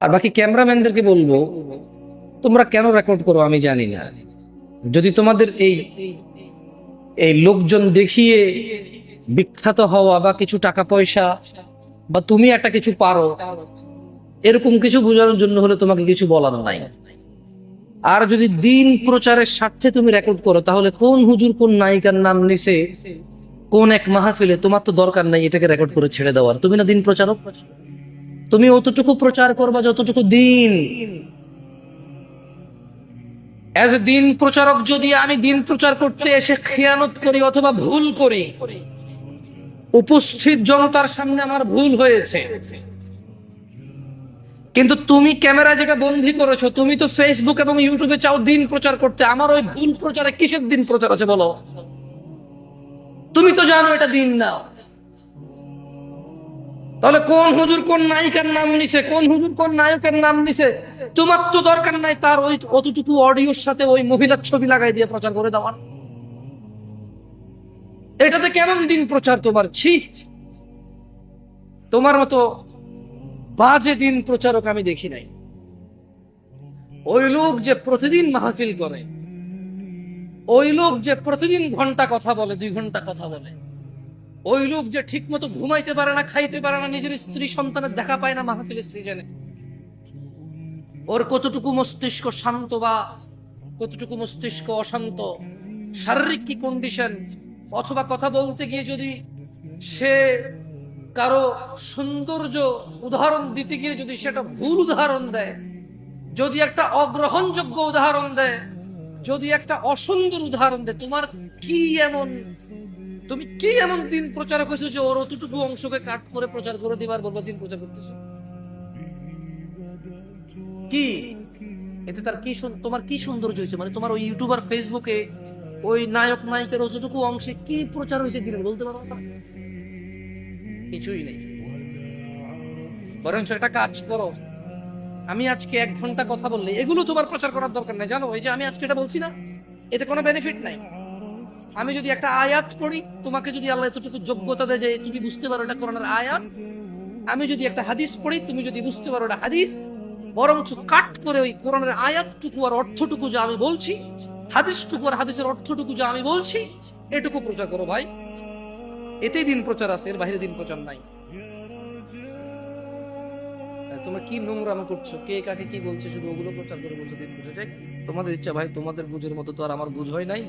আর বাকি ক্যামেরাম্যানদেরকে বলবো, তোমরা কেন রেকর্ড করো আমি জানি না। যদি তোমাদের এই এই লোকজন দেখিয়ে বিখ্যাত হওয়া বা কিছু টাকা পয়সা বা তুমি একটা কিছু পারো এরকম কিছু বোঝানোর জন্য হলে তোমাকে কিছু বলার নাই। আর যদি দিন প্রচারের স্বার্থে তুমি রেকর্ড করো, তাহলে কোন হুজুর কোন নায়িকার নাম নিছে কোন এক মাহফিলে, তোমার তো দরকার নাই এটাকে রেকর্ড করে ছেড়ে দেওয়ার। তুমি না দিন প্রচারক, তুমি অতটুকু প্রচার করবা যতটুকু দিন। এজ এ দিন প্রচারক যদি আমি দিন প্রচার করতে এসে খেয়ানত করি অথবা ভুল করি, উপস্থিত জনতার সামনে আমার ভুল হয়েছে, কিন্তু তুমি ক্যামেরা যেটা বন্দী করেছো, তুমি তো ফেসবুক এবং ইউটিউবে চাও দিন প্রচার করতে, আমার ওই ভুল প্রচারে কিসের দিন প্রচার আছে বলো? তুমি তো জানো এটা দিন না। তাহলে কোন হুজুর কোন নায়িকার নাম নিছে, কোন হুজুর কোন নায়কের নাম নিছে, তোমার তো দরকার নাই তার ওই অতটুকু অডিওর সাথে ওই মহিলার ছবি লাগাই দিয়ে প্রচার করে দেওয়ার। এটাতে কেমন দিন প্রচার তোমার? ছি, তোমার মতো বাজে দিন প্রচারক আমি দেখি নাই। ওই লোক যে প্রতিদিন মাহফিল করে, ওই লোক যে প্রতিদিন ঘন্টা কথা বলে, 2 ঘন্টা কথা বলে, ওই লোক যে ঠিক মতো ঘুমাইতে পারে না, খাইতে পারে না, নিজের স্ত্রী সন্তানের দেখা পায় না মাহফিলের সিজনে, ওর কতটুকু মস্তিষ্ক শান্ত বা কতটুকু মস্তিষ্ক অশান্ত, শারীরিক কি কন্ডিশন, অথবা কথা বলতে গিয়ে যদি সে কারো সৌন্দর্য উদাহরণ দিতে গিয়ে যদি সেটা ভুল উদাহরণ দেয়, যদি একটা অগ্রহণযোগ্য উদাহরণ দেয়, যদি একটা অসুন্দর উদাহরণ দেয়, তোমার কি এমন, তুমি কি এমন দিন প্রচারক হয়েছো যে ওর অতটুকু অংশকে কাট করে প্রচার করে দিবার বলবো দিন প্রচার করতেছো? কি এতে তার কি তোমার কি সৌন্দর্য হয়েছে? মানে তোমার ওই ইউটিউবার ফেসবুকে ওই নায়ক নায়িকার অতটুকু অংশে কি প্রচার হয়েছে দিনের বলতে পারো না? কিছুই নেই। বরঞ্চ একটা কাজ করো, আমি আজকে 1 ঘন্টা কথা বললে এগুলো তোমার প্রচার করার দরকার নেই, জানো? এই যে আমি আজকে এটা বলছি না, এতে কোনো বেনিফিট নাই। আমি যদি একটা আয়াত পড়ি, তোমাকে যদি আল্লাহ এতটুকু যোগ্যতা দেয় যে তুমি বুঝতে পারো এটা কোরআনের আয়াত, আমি যদি একটা হাদিস পড়ি, তুমি যদি বুঝতে পারো এটা হাদিস, বরঞ্চ কাট করে ওই কোরআনের আয়াতটুকু আর অর্থটুকু যা আমি বলছি, হাদিসটুকু আর হাদিসের অর্থটুকু যা আমি বলছি, এটুকু প্রচার করো ভাই। এতেই দিন প্রচার আছে, এর বাইরে দিন প্রচার নাই। তোমরা কি নোংরাম করছো, কে কাকে কি বলছে, শুধু ওগুলো প্রচার করে বলছো দিন প্রচার। তোমাদের ইচ্ছা ভাই, তোমাদের বুঝের মতো তো আর আমার বুঝ হয় নাই।